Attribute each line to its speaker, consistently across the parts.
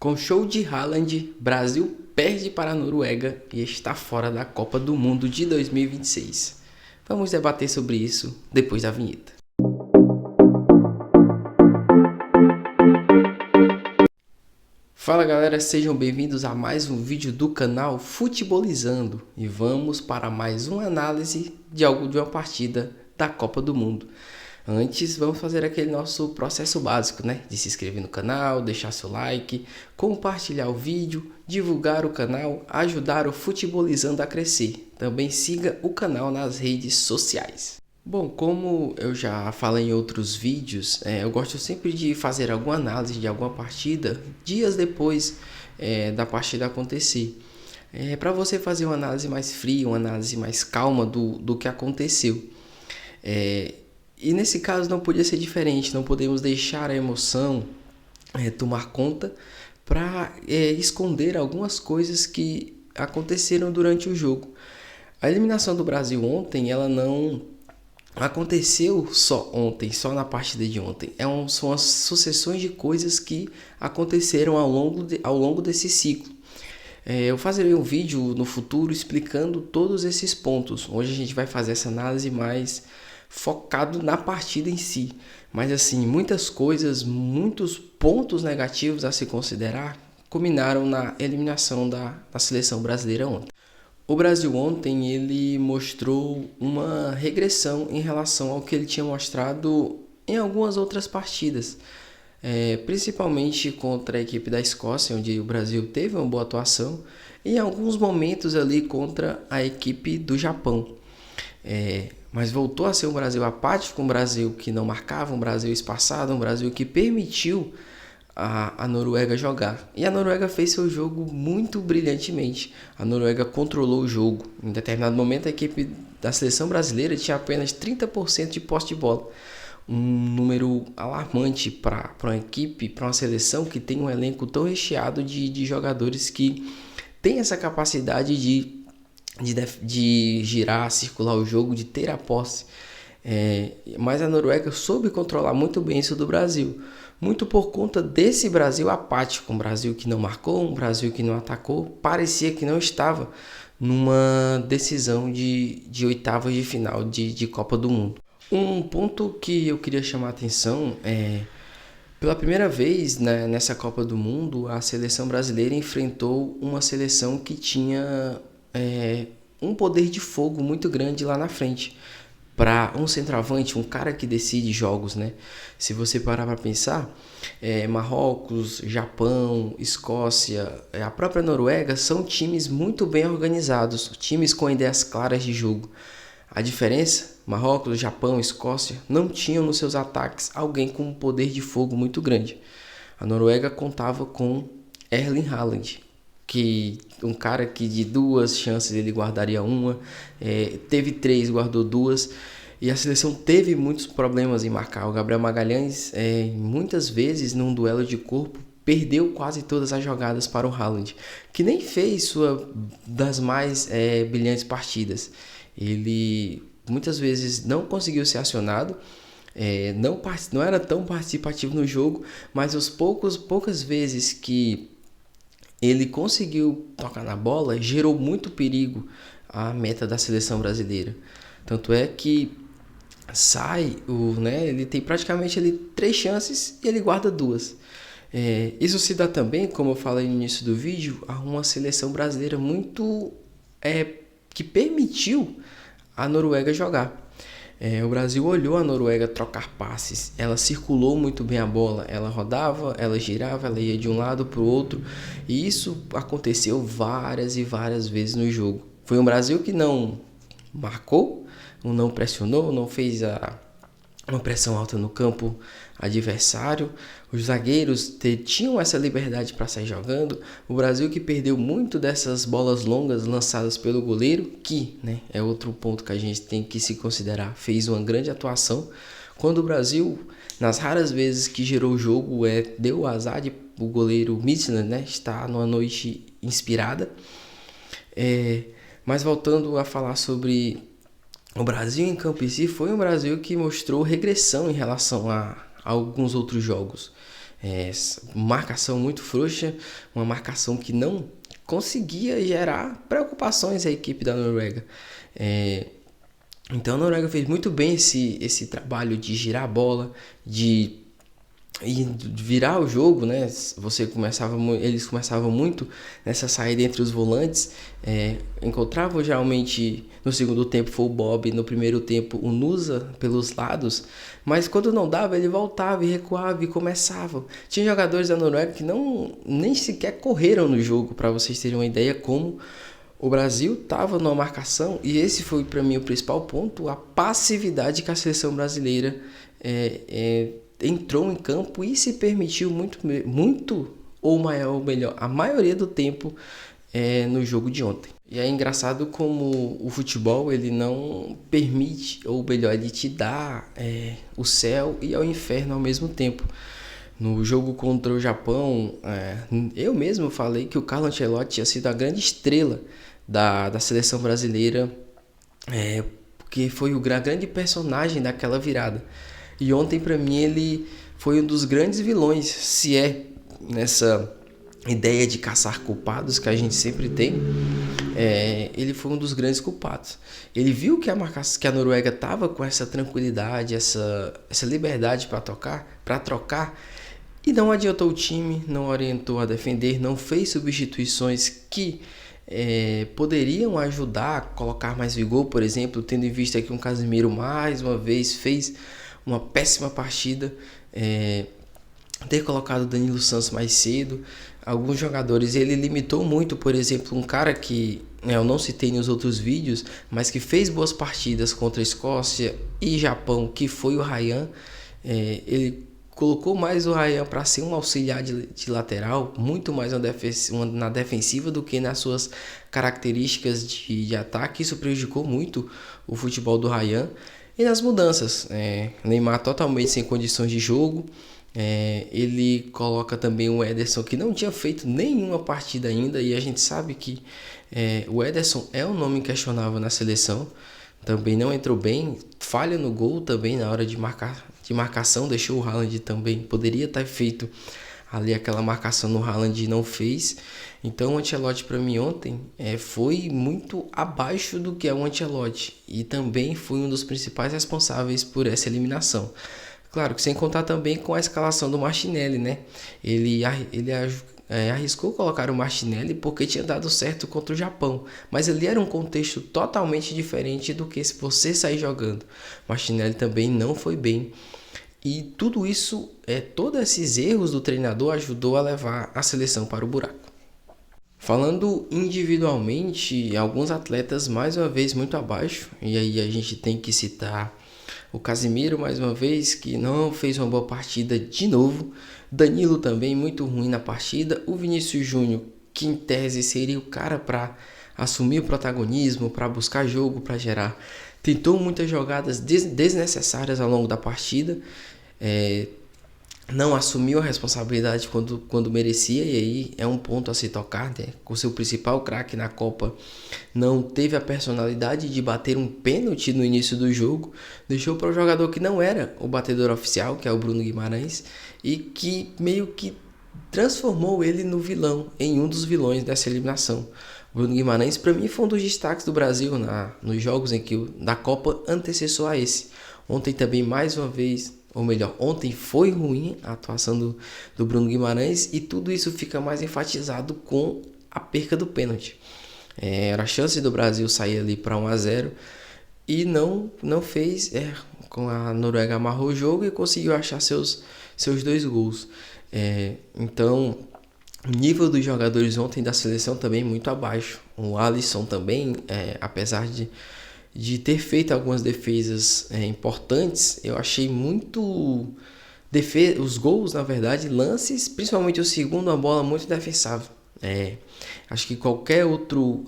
Speaker 1: Com show de Haaland, Brasil perde para a Noruega e está fora da Copa do Mundo de 2026. Vamos debater sobre isso depois da vinheta. Fala galera, sejam bem-vindos a mais um vídeo do canal Futebolizando e vamos para mais uma análise de uma partida da Copa do Mundo. Antes, vamos fazer aquele nosso processo básico, né? De se inscrever no canal, deixar seu like, compartilhar o vídeo, divulgar o canal, ajudar o Futebolizando a crescer. Também siga o canal nas redes sociais. Bom, como eu já falei em outros vídeos, eu gosto sempre de fazer alguma análise de alguma partida dias depois da partida acontecer. Para você fazer uma análise mais fria, uma análise mais calma do que aconteceu. E nesse caso não podia ser diferente, não podemos deixar a emoção tomar conta para esconder algumas coisas que aconteceram durante o jogo. A eliminação do Brasil ontem, ela não aconteceu só ontem, só na partida de ontem. São as sucessões de coisas que aconteceram ao longo desse ciclo. Eu farei um vídeo no futuro explicando todos esses pontos. Hoje a gente vai fazer essa análise mais focado na partida em si. Mas assim, muitas coisas, muitos pontos negativos a se considerar culminaram na eliminação da seleção brasileira ontem. O Brasil ontem ele mostrou uma regressão em relação ao que ele tinha mostrado em algumas outras partidas. Principalmente contra a equipe da Escócia, onde o Brasil teve uma boa atuação, e em alguns momentos ali contra a equipe do Japão. Mas voltou a ser um Brasil apático, um Brasil que não marcava, um Brasil espaçado, um Brasil que permitiu a Noruega jogar. E a Noruega fez seu jogo muito brilhantemente. A Noruega controlou o jogo. Em determinado momento, a equipe da seleção brasileira tinha apenas 30% de posse de bola. Um número alarmante para uma equipe, para uma seleção que tem um elenco tão recheado de jogadores que tem essa capacidade de girar, circular o jogo, de ter a posse. Mas a Noruega soube controlar muito bem isso do Brasil. Muito por conta desse Brasil apático, um Brasil que não marcou, um Brasil que não atacou, parecia que não estava numa decisão de oitavas de final de Copa do Mundo. Um ponto que eu queria chamar a atenção pela primeira vez, né, nessa Copa do Mundo, a seleção brasileira enfrentou uma seleção que tinha um poder de fogo muito grande lá na frente. Para um centroavante, um cara que decide jogos, né? Se você parar para pensar, Marrocos, Japão, Escócia, a própria Noruega são times muito bem organizados, times com ideias claras de jogo. A diferença, Marrocos, Japão, Escócia não tinham nos seus ataques alguém com um poder de fogo muito grande. A Noruega contava com Erling Haaland, que um cara que de 2 chances ele guardaria uma, teve 3, guardou 2, e a seleção teve muitos problemas em marcar. O Gabriel Magalhães, muitas vezes num duelo de corpo, perdeu quase todas as jogadas para o Haaland, que nem fez sua das mais brilhantes partidas. Ele muitas vezes não conseguiu ser acionado, não era tão participativo no jogo, mas as poucas vezes que ele conseguiu tocar na bola, gerou muito perigo à meta da seleção brasileira. Tanto é que ele tem praticamente 3 chances e ele guarda 2. Isso se dá também, como eu falei no início do vídeo, a uma seleção brasileira muito que permitiu a Noruega jogar. O Brasil olhou a Noruega trocar passes, ela circulou muito bem a bola, ela rodava, ela girava, ela ia de um lado para o outro, e isso aconteceu várias e várias vezes no jogo. Foi um Brasil que não marcou, não pressionou, não fez uma pressão alta no campo adversário. Os zagueiros tinham essa liberdade para sair jogando. O Brasil que perdeu muito dessas bolas longas lançadas pelo goleiro, que é outro ponto que a gente tem que se considerar, fez uma grande atuação. Quando o Brasil, nas raras vezes que gerou o jogo, deu o azar de o goleiro Midtjylland estar numa noite inspirada. Mas voltando a falar sobre o Brasil em campo em si, foi um Brasil que mostrou regressão em relação a alguns outros jogos. marcação muito frouxa, uma marcação que não conseguia gerar preocupações à equipe da Noruega. Então a Noruega fez muito bem esse trabalho de girar a bola, de virar o jogo, né? Eles começavam muito nessa saída entre os volantes, encontravam geralmente no segundo tempo foi o Bob, no primeiro tempo o Nusa pelos lados, mas quando não dava ele voltava e recuava e começava. Tinha jogadores da Noruega que nem sequer correram no jogo, para vocês terem uma ideia como o Brasil estava numa marcação, e esse foi para mim o principal ponto, a passividade que a seleção brasileira entrou em campo e se permitiu muito ou melhor, a maioria do tempo no jogo de ontem. E é engraçado como o futebol ele não permite, ou melhor, ele te dá o céu e o inferno ao mesmo tempo. No jogo contra o Japão, eu mesmo falei que o Carlo Ancelotti tinha sido a grande estrela da seleção brasileira, porque foi o grande personagem daquela virada. E ontem, para mim, ele foi um dos grandes vilões, se é nessa ideia de caçar culpados que a gente sempre tem. Ele foi um dos grandes culpados. Ele viu que a Noruega estava com essa tranquilidade, essa liberdade para trocar, e não adiantou o time, não orientou a defender, não fez substituições que poderiam ajudar a colocar mais vigor, por exemplo, tendo em vista que um Casemiro mais uma vez fez uma péssima partida, ter colocado Danilo Santos mais cedo. Alguns jogadores ele limitou muito, por exemplo, um cara que eu não citei nos outros vídeos, mas que fez boas partidas contra a Escócia e Japão, que foi o Ryan. Ele colocou mais o Ryan para ser um auxiliar de lateral, muito mais na defensiva do que nas suas características de ataque. Isso prejudicou muito o futebol do Ryan. E nas mudanças, Neymar totalmente sem condições de jogo. Ele coloca também o Ederson, que não tinha feito nenhuma partida ainda, e a gente sabe que o Ederson é um nome questionável na seleção. Também não entrou bem, falha no gol também na hora de marcação, deixou o Haaland também, poderia ter feito ali aquela marcação no Haaland e não fez. Então o Ancelotti para mim ontem foi muito abaixo do que é o Ancelotti, e também foi um dos principais responsáveis por essa eliminação. Claro que sem contar também com a escalação do Martinelli, né? Ele arriscou colocar o Martinelli porque tinha dado certo contra o Japão, mas ali era um contexto totalmente diferente do que se você sair jogando. Martinelli também não foi bem, e tudo isso, todos esses erros do treinador ajudou a levar a seleção para o buraco. Falando individualmente, alguns atletas mais uma vez muito abaixo, e aí a gente tem que citar o Casemiro mais uma vez, que não fez uma boa partida de novo. Danilo também muito ruim na partida. O Vinícius Júnior, que em tese seria o cara para assumir o protagonismo, para buscar jogo, para gerar, tentou muitas jogadas desnecessárias ao longo da partida. Não assumiu a responsabilidade quando merecia, e aí é um ponto a se tocar, né? Com seu principal craque na Copa, não teve a personalidade de bater um pênalti no início do jogo, deixou para o jogador que não era o batedor oficial, que é o Bruno Guimarães, e que meio que transformou ele no vilão, em um dos vilões dessa eliminação. O Bruno Guimarães, para mim, foi um dos destaques do Brasil nos jogos da Copa antecessor a esse. Ontem também, mais uma vez, ou melhor, ontem foi ruim a atuação do Bruno Guimarães, e tudo isso fica mais enfatizado com a perca do pênalti. Era a chance do Brasil sair ali para 1-0 e não fez. Com a Noruega amarrou o jogo e conseguiu achar seus 2 gols. Então, o nível dos jogadores ontem da seleção também muito abaixo. O Alisson também, apesar de ter feito algumas defesas importantes, eu achei muito os gols, na verdade, lances, principalmente o segundo, uma bola muito defensável. Acho que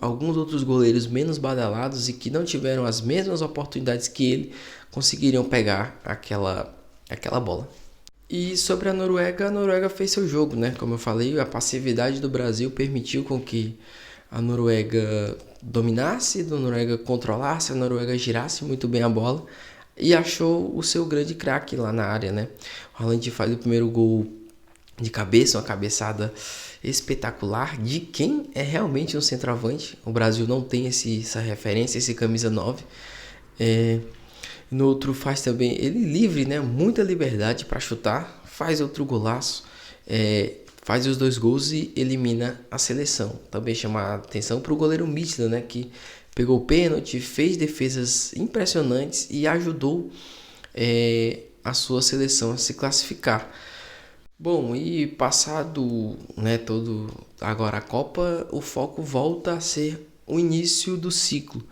Speaker 1: alguns outros goleiros menos badalados e que não tiveram as mesmas oportunidades que ele conseguiriam pegar aquela bola. E sobre a Noruega fez seu jogo, né? Como eu falei, a passividade do Brasil permitiu com que a Noruega dominasse, a Noruega controlasse, a Noruega girasse muito bem a bola e achou o seu grande craque lá na área, né? O Haaland faz o primeiro gol de cabeça, uma cabeçada espetacular de quem é realmente um centroavante. O Brasil não tem essa referência, esse camisa 9. No outro faz também ele livre, né? Muita liberdade para chutar, faz outro golaço, faz os 2 gols e elimina a seleção. Também chama a atenção para o goleiro Mitchell, né? Que pegou o pênalti, fez defesas impressionantes e ajudou a sua seleção a se classificar. Bom, e passado, né, todo agora a Copa, o foco volta a ser o início do ciclo.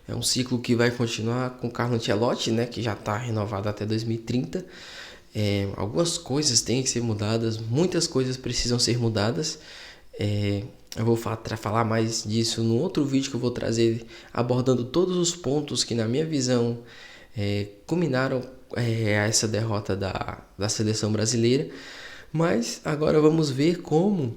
Speaker 1: É um ciclo que vai continuar com Carlo Ancelotti, né, que já está renovado até 2030. Algumas coisas têm que ser mudadas, muitas coisas precisam ser mudadas. Eu vou falar mais disso no outro vídeo que eu vou trazer, abordando todos os pontos que, na minha visão, culminaram a essa derrota da seleção brasileira. Mas agora vamos ver como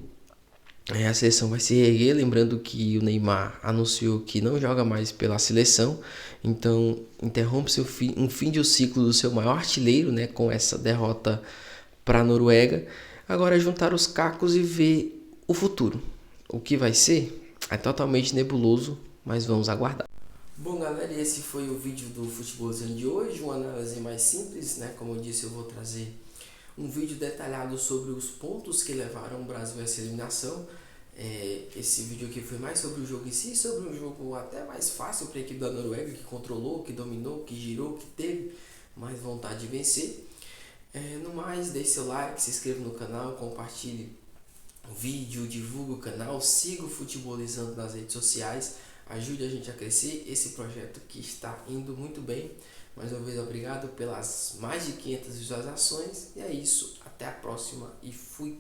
Speaker 1: a seleção vai se erguer. Lembrando que o Neymar anunciou que não joga mais pela seleção, então interrompe-se um fim de ciclo do seu maior artilheiro, né, com essa derrota para a Noruega. Agora é juntar os cacos e ver o futuro. O que vai ser é totalmente nebuloso, mas vamos aguardar. Bom, galera, esse foi o vídeo do Futebolzão de hoje, uma análise mais simples, né? Como eu disse, eu vou trazer um vídeo detalhado sobre os pontos que levaram o Brasil a essa eliminação. Esse vídeo aqui foi mais sobre o jogo em si, sobre um jogo até mais fácil para a equipe da Noruega, que controlou, que dominou, que girou, que teve mais vontade de vencer. No mais, deixe seu like, se inscreva no canal, compartilhe o vídeo, divulgue o canal, siga o Futebolizando nas redes sociais, ajude a gente a crescer esse projeto que está indo muito bem. Mais uma vez, obrigado pelas mais de 500 visualizações. E é isso, até a próxima e fui!